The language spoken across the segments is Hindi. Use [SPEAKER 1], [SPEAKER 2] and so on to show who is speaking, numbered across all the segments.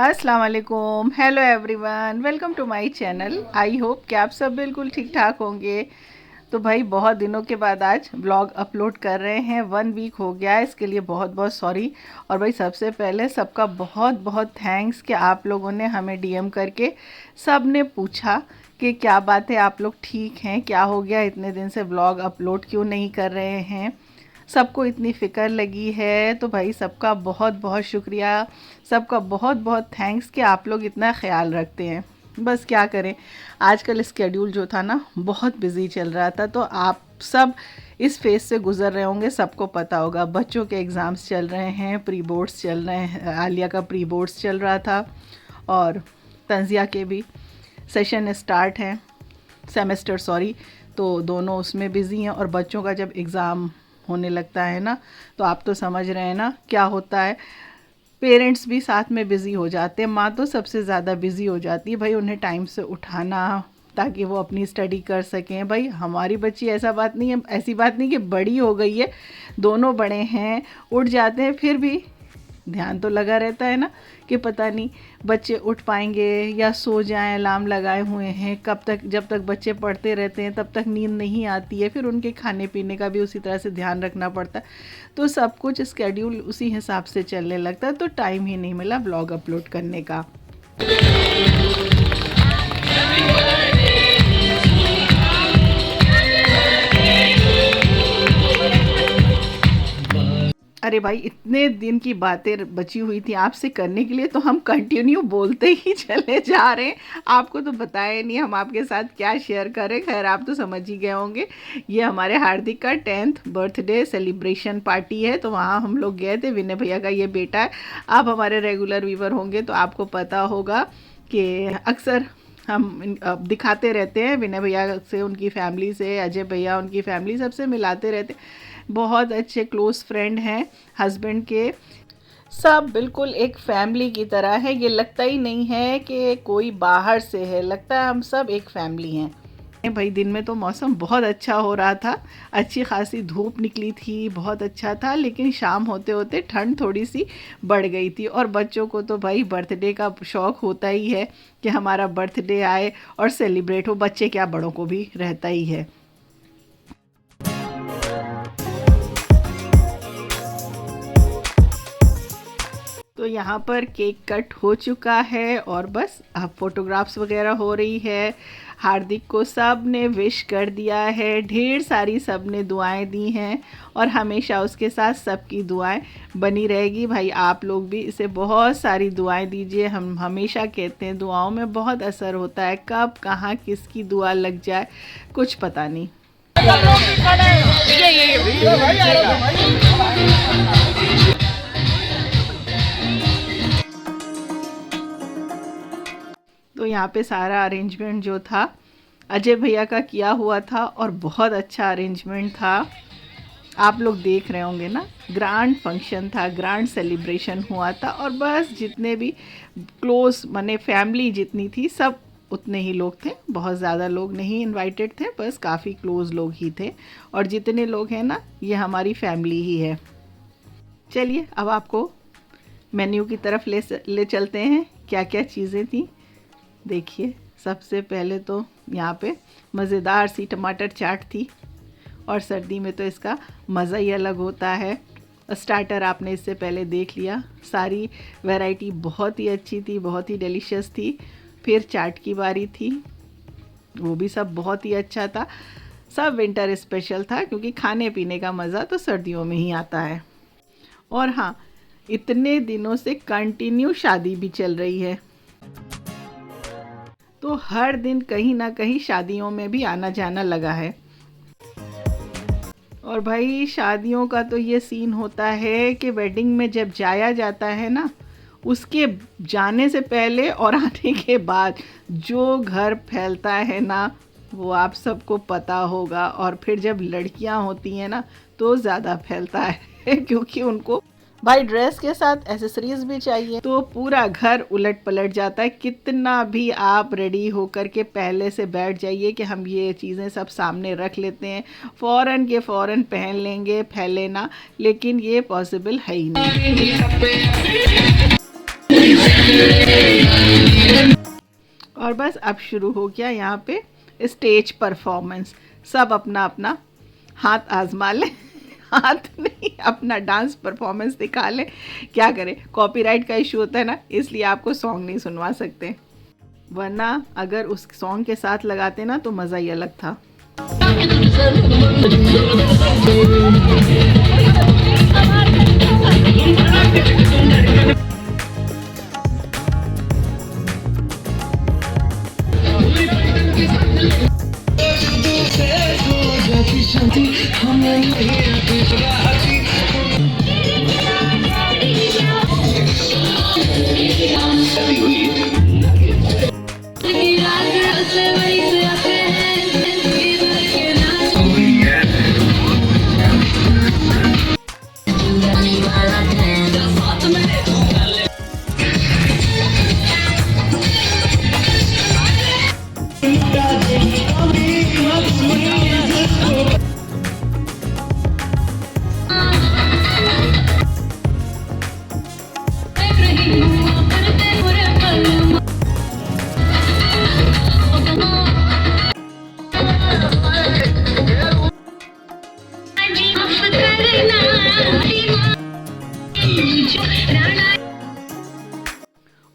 [SPEAKER 1] अस्सलाम वालेकुम, hello everyone, welcome to my channel. I hope कि आप सब बिल्कुल ठीक ठाक होंगे। तो भाई बहुत दिनों के बाद आज व्लॉग अपलोड कर रहे हैं। 1 वीक हो गया है, इसके लिए बहुत बहुत सॉरी। और भाई सबसे पहले सबका बहुत बहुत थैंक्स कि आप लोगों ने हमें डीएम करके सब ने पूछा कि क्या बात है, आप लोग ठीक हैं, क्या हो गया, इतने दिन से व्लॉग अपलोड क्यों नहीं कर रहे हैं। सबको इतनी फ़िक्र लगी है, तो भाई सबका बहुत बहुत शुक्रिया, सबका बहुत बहुत थैंक्स कि आप लोग इतना ख्याल रखते हैं। बस क्या करें, आजकल स्केड्यूल जो था ना बहुत बिज़ी चल रहा था। तो आप सब इस फेज़ से गुज़र रहे होंगे, सबको पता होगा। बच्चों के एग्ज़ाम्स चल रहे हैं, प्री बोर्ड्स चल रहे हैं, आलिया का प्री बोर्ड्स चल रहा था और तंजिया के भी सेशन स्टार्ट हैं, सेमेस्टर सॉरी। तो दोनों उसमें बिज़ी हैं। और बच्चों का जब एग्ज़ाम होने लगता है ना, तो आप तो समझ रहे हैं ना क्या होता है। पेरेंट्स भी साथ में बिज़ी हो जाते हैं, माँ तो सबसे ज़्यादा बिज़ी हो जाती है भाई, उन्हें टाइम से उठाना ताकि वो अपनी स्टडी कर सकें। भाई हमारी बच्ची ऐसा बात नहीं है, ऐसी बात नहीं कि बड़ी हो गई है, दोनों बड़े हैं, उठ जाते हैं, फिर भी ध्यान तो लगा रहता है ना कि पता नहीं बच्चे उठ पाएंगे या सो जाएं। अलार्म लगाए हुए हैं, कब तक, जब तक बच्चे पढ़ते रहते हैं तब तक नींद नहीं आती है। फिर उनके खाने पीने का भी उसी तरह से ध्यान रखना पड़ता है। तो सब कुछ स्केड्यूल उसी हिसाब से चलने लगता है, तो टाइम ही नहीं मिला ब्लॉग अपलोड करने का। अरे भाई इतने दिन की बातें बची हुई थी आपसे करने के लिए, तो हम कंटिन्यू बोलते ही चले जा रहे हैं। आपको तो बताया नहीं हम आपके साथ क्या शेयर करें। खैर आप तो समझ ही गए होंगे, ये हमारे हार्दिक का 10th बर्थडे सेलिब्रेशन पार्टी है। तो वहाँ हम लोग गए थे, विनय भैया का ये बेटा है। आप हमारे रेगुलर व्यूवर होंगे तो आपको पता होगा कि अक्सर हम दिखाते रहते हैं विनय भैया से, उनकी फैमिली से, अजय भैया उनकी फैमिली सबसे मिलाते रहते। बहुत अच्छे क्लोज़ फ्रेंड हैं हस्बैंड के, सब बिल्कुल एक फैमिली की तरह है। ये लगता ही नहीं है कि कोई बाहर से है, लगता है हम सब एक फैमिली हैं। भाई दिन में तो मौसम बहुत अच्छा हो रहा था, अच्छी खासी धूप निकली थी, बहुत अच्छा था। लेकिन शाम होते होते ठंड थोड़ी सी बढ़ गई थी। और बच्चों को तो भाई बर्थडे का शौक़ होता ही है कि हमारा बर्थडे आए और सेलिब्रेट हो। बच्चे क्या, बड़ों को भी रहता ही है। तो यहाँ पर केक कट हो चुका है और बस अब फ़ोटोग्राफ्स वगैरह हो रही है। हार्दिक को सब ने विश कर दिया है, ढेर सारी सब ने दुआएं दी हैं और हमेशा उसके साथ सबकी दुआएं बनी रहेगी। भाई आप लोग भी इसे बहुत सारी दुआएं दीजिए। हम हमेशा कहते हैं दुआओं में बहुत असर होता है, कब कहाँ किसकी दुआ लग जाए कुछ पता नहीं। तो यहाँ पे सारा अरेंजमेंट जो था अजय भैया का किया हुआ था और बहुत अच्छा अरेंजमेंट था। आप लोग देख रहे होंगे ना, ग्रैंड फंक्शन था, ग्रैंड सेलिब्रेशन हुआ था। और बस जितने भी क्लोज माने फैमिली जितनी थी सब उतने ही लोग थे, बहुत ज़्यादा लोग नहीं इनवाइटेड थे, बस काफ़ी क्लोज लोग ही थे। और जितने लोग हैं ना, ये हमारी फैमिली ही है। चलिए अब आपको मेन्यू की तरफ ले चलते हैं, क्या क्या चीज़ें थी देखिए। सबसे पहले तो यहाँ पे मज़ेदार सी टमाटर चाट थी और सर्दी में तो इसका मज़ा ही अलग होता है। स्टार्टर आपने इससे पहले देख लिया, सारी वैरायटी बहुत ही अच्छी थी, बहुत ही डिलीशियस थी। फिर चाट की बारी थी, वो भी सब बहुत ही अच्छा था। सब विंटर स्पेशल था क्योंकि खाने पीने का मज़ा तो सर्दियों में ही आता है। और हाँ, इतने दिनों से कंटिन्यू शादी भी चल रही है, तो हर दिन कहीं ना कहीं शादियों में भी आना जाना लगा है। और भाई शादियों का तो ये सीन होता है कि वेडिंग में जब जाया जाता है ना, उसके जाने से पहले और आने के बाद जो घर फैलता है ना, वो आप सबको पता होगा। और फिर जब लड़कियां होती हैं ना तो ज़्यादा फैलता है क्योंकि उनको भाई ड्रेस के साथ एसेसरीज भी चाहिए, तो पूरा घर उलट पलट जाता है। कितना भी आप रेडी होकर के पहले से बैठ जाइए कि हम ये चीज़ें सब सामने रख लेते हैं, फ़ौरन के फ़ौरन पहन लेंगे, फैले ना, लेकिन ये पॉसिबल है ही नहीं। और बस अब शुरू हो गया यहाँ पे स्टेज परफॉर्मेंस। सब अपना अपना हाथ आजमा लें हाथ नहीं, अपना डांस परफॉर्मेंस दिखा लें। क्या करें, कॉपीराइट का इशू होता है ना, इसलिए आपको सॉन्ग नहीं सुनवा सकते, वरना अगर उस सॉन्ग के साथ लगाते ना तो मज़ा ही अलग था।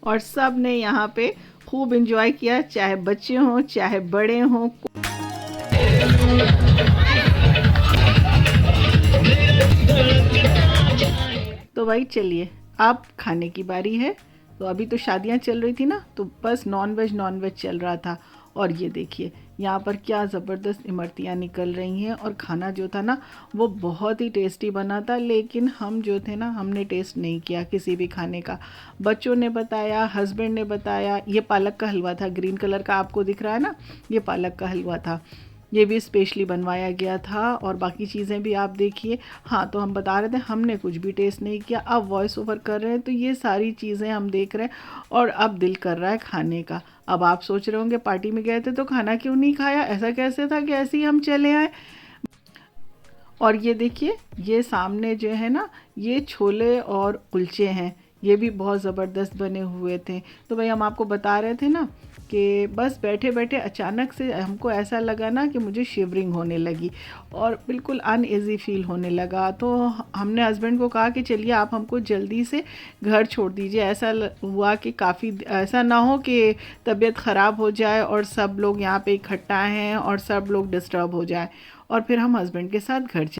[SPEAKER 1] और सब ने यहाँ पे खूब एंजॉय किया, चाहे बच्चे हों चाहे बड़े हों। तो भाई चलिए, अब खाने की बारी है। तो अभी तो शादियाँ चल रही थी ना, तो बस नॉन वेज चल रहा था। और ये देखिए यहाँ पर क्या ज़बरदस्त इमरतियाँ निकल रही हैं। और खाना जो था ना वो बहुत ही टेस्टी बना था, लेकिन हम जो थे ना हमने टेस्ट नहीं किया किसी भी खाने का। बच्चों ने बताया, हस्बैंड ने बताया। ये पालक का हलवा था, ग्रीन कलर का आपको दिख रहा है ना, ये पालक का हलवा था, ये भी स्पेशली बनवाया गया था। और बाकी चीज़ें भी आप देखिए। हाँ, तो हम बता रहे थे हमने कुछ भी टेस्ट नहीं किया। अब वॉइस ओवर कर रहे हैं तो ये सारी चीज़ें हम देख रहे हैं और अब दिल कर रहा है खाने का। अब आप सोच रहे होंगे पार्टी में गए थे तो खाना क्यों नहीं खाया, ऐसा कैसे था कि ऐसे ही हम चले आए। और ये देखिए, ये सामने जो है ना ये छोले और कुलचे हैं, ये भी बहुत ज़बरदस्त बने हुए थे। तो भाई हम आपको बता रहे थे ना कि बस बैठे बैठे अचानक से हमको ऐसा लगा ना कि मुझे शिवरिंग होने लगी और बिल्कुल अनईज़ी फील होने लगा। तो हमने हस्बैंड को कहा कि चलिए आप हमको जल्दी से घर छोड़ दीजिए। ऐसा हुआ कि काफ़ी ऐसा ना हो कि तबीयत ख़राब हो जाए और सब लोग यहाँ पे इकट्ठा हैं और सब लोग डिस्टर्ब हो जाए। और फिर हम हस्बैंड के साथ घर चले।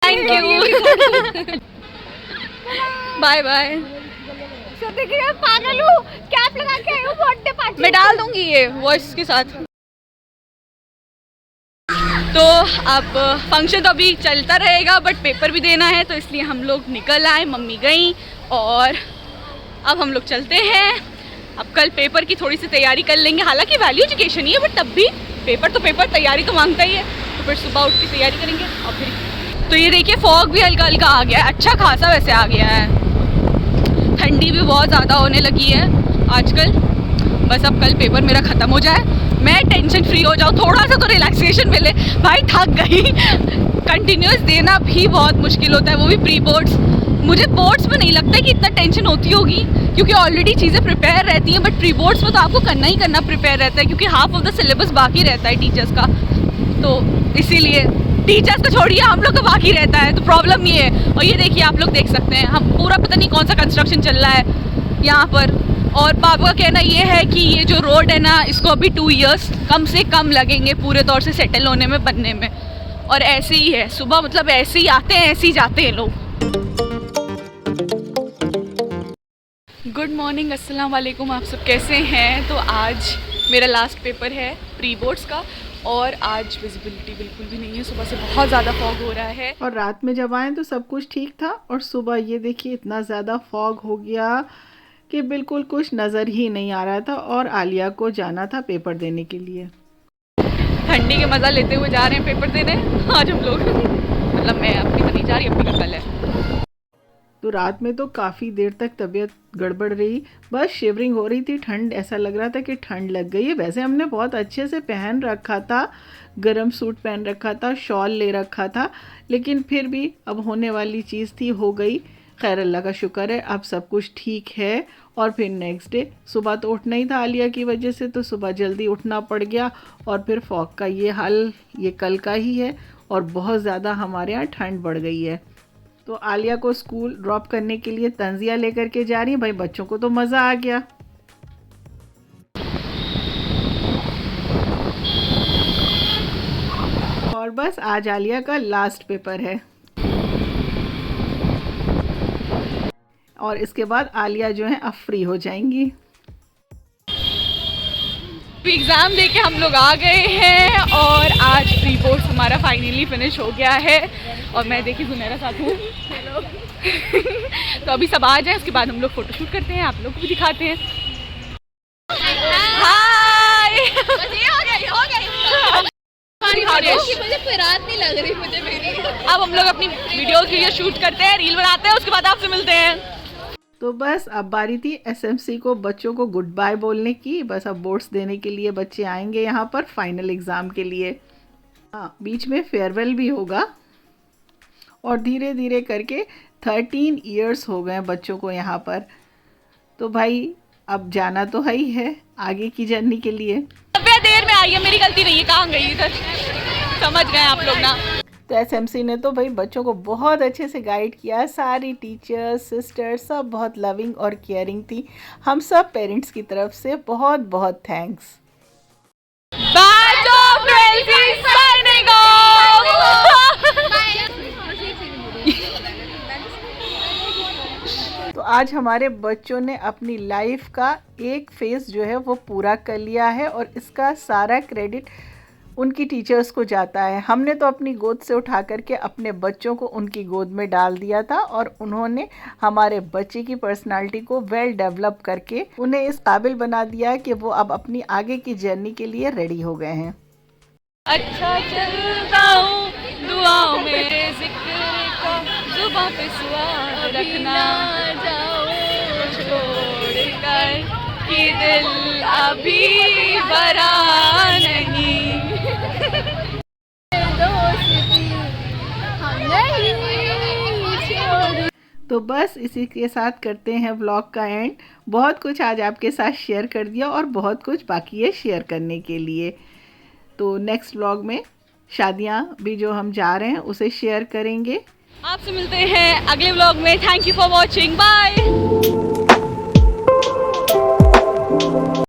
[SPEAKER 2] Thank you, bye bye.
[SPEAKER 3] देखिए पागल हूँ, कैप लगा के आई हूँ बर्थडे पार्टी।
[SPEAKER 2] मैं डाल दूंगी ये वॉइस के साथ। तो अब फंक्शन तो अभी चलता रहेगा, बट पेपर भी देना है, तो इसलिए हम लोग निकल आए। मम्मी गई और अब हम लोग चलते हैं। अब कल पेपर की थोड़ी सी तैयारी कर लेंगे। हालांकि वैल्यू एजुकेशन ही है, बट तब भी पेपर तो पेपर, तैयारी तो मांगता ही है। तो फिर सुबह उठ के तैयारी करेंगे। और फिर तो ये देखिए फॉग भी हल्का हल्का आ गया है, अच्छा खासा वैसे आ गया है। ठंडी भी बहुत ज़्यादा होने लगी है आजकल। बस अब कल पेपर मेरा ख़त्म हो जाए, मैं टेंशन फ्री हो जाऊँ, थोड़ा सा तो रिलैक्सेशन मिले। भाई थक गई, कंटिन्यूस देना भी बहुत मुश्किल होता है, वो भी प्री बोर्ड्स। मुझे बोर्ड्स में नहीं लगता कि इतना टेंशन होती होगी, क्योंकि ऑलरेडी चीज़ें प्रिपेयर रहती हैं। बट प्री बोर्ड्स में तो आपको करना ही करना प्रिपेयर रहता है, क्योंकि हाफ ऑफ द सिलेबस बाकी रहता है टीचर्स का। तो इसीलिए टीचर्स को छोड़िए, हम लोग का बाकी रहता है, तो प्रॉब्लम ये है। और ये देखिए आप लोग देख सकते हैं, हम पूरा पता नहीं कौन सा कंस्ट्रक्शन चल रहा है यहाँ पर। और पापा का कहना ये है कि ये जो रोड है ना, इसको अभी 2 इयर्स कम से कम लगेंगे पूरे तौर से सेटल होने में, बनने में। और ऐसे ही है, सुबह मतलब ऐसे ही आते हैं ऐसे ही जाते हैं लोग। गुड मॉर्निंग, अस्सलाम वालेकुम, आप सब कैसे हैं। तो आज मेरा लास्ट पेपर है प्री बोर्ड्स का, और आज विजिबिलिटी बिल्कुल भी नहीं है, सुबह से बहुत ज़्यादा फॉग हो रहा है।
[SPEAKER 1] और रात में जब आए तो सब कुछ ठीक था, और सुबह ये देखिए इतना ज़्यादा फॉग हो गया कि बिल्कुल कुछ नज़र ही नहीं आ रहा था। और आलिया को जाना था पेपर देने के लिए।
[SPEAKER 2] ठंडी के मज़ा लेते हुए जा रहे हैं पेपर देने आज हम लोग। मतलब मैं अपनी तो नहीं जा रही, अपनी का कल है।
[SPEAKER 1] तो रात में तो काफ़ी देर तक तबीयत गड़बड़ रही, बस शिवरिंग हो रही थी, ठंड, ऐसा लग रहा था कि ठंड लग गई है। वैसे हमने बहुत अच्छे से पहन रखा था, गर्म सूट पहन रखा था, शॉल ले रखा था, लेकिन फिर भी अब होने वाली चीज़ थी, हो गई। खैर अल्लाह का शुक्र है अब सब कुछ ठीक है। और फिर नेक्स्ट डे सुबह तो उठना ही था आलिया की वजह से, तो सुबह जल्दी उठना पड़ गया। और फिर फॉग का ये हाल ये कल का ही है और बहुत ज़्यादा हमारे यहाँ ठंड बढ़ गई है। तो आलिया को स्कूल ड्रॉप करने के लिए तंजिया लेकर के जा रही है। भाई बच्चों को तो मज़ा आ गया। और बस आज आलिया का लास्ट पेपर है और इसके बाद आलिया जो है अब फ्री हो जाएंगी।
[SPEAKER 2] एग्ज़ाम देके हम लोग आ गए हैं और आज प्री बोर्ड हमारा फाइनली फिनिश हो गया है। और मैं देखी मेरा साथ हूँ। तो अभी सब आ जाए, उसके बाद हम लोग फोटोशूट करते हैं, आप लोग को भी दिखाते हैं। हाय
[SPEAKER 3] मुझे फिरात नहीं लग रही मुझे मेरी।
[SPEAKER 2] अब हम लोग अपनी वीडियो शूट करते हैं, रील बनाते हैं, उसके बाद आपसे मिलते हैं।
[SPEAKER 1] तो बस अब बारी थी एसएमसी को बच्चों को गुड बाय बोलने की। बस अब बोर्ड्स देने के लिए बच्चे आएंगे यहाँ पर फाइनल एग्ज़ाम के लिए। हाँ, बीच में फेयरवेल भी होगा। और धीरे धीरे करके 13 इयर्स हो गए बच्चों को यहाँ पर। तो भाई अब जाना तो है ही है आगे की जर्नी के लिए।
[SPEAKER 2] देर में आई है, मेरी गलती नहीं है, कहाँ गई इधर, समझ गए आप लोग ना।
[SPEAKER 1] तो एसएमसी ने तो भाई बच्चों को बहुत अच्छे से गाइड किया। सारी टीचर्स सिस्टर्स सब बहुत लविंग और केयरिंग थी। हम सब पेरेंट्स की तरफ से बहुत बहुत थैंक्स। तो आज हमारे बच्चों ने अपनी लाइफ का एक फेज जो है वो पूरा कर लिया है और इसका सारा क्रेडिट उनकी टीचर्स को जाता है। हमने तो अपनी गोद से उठा करके अपने बच्चों को उनकी गोद में डाल दिया था और उन्होंने हमारे बच्चे की पर्सनालिटी को वेल डेवलप करके उन्हें इस काबिल बना दिया कि वो अब अपनी आगे की जर्नी के लिए रेडी हो गए हैं।
[SPEAKER 2] अच्छा चलता हूँ दुआओं में जिक्र का, जुबां पे स्वाद रखना छोड़कर कि दिल अभी भरा नहीं।
[SPEAKER 1] तो बस इसी के साथ करते हैं व्लॉग का एंड। बहुत कुछ आज आपके साथ शेयर कर दिया और बहुत कुछ बाकी है शेयर करने के लिए। तो नेक्स्ट व्लॉग में शादियाँ भी जो हम जा रहे हैं उसे शेयर करेंगे।
[SPEAKER 2] आपसे मिलते हैं अगले व्लॉग में। Thank you for watching, bye.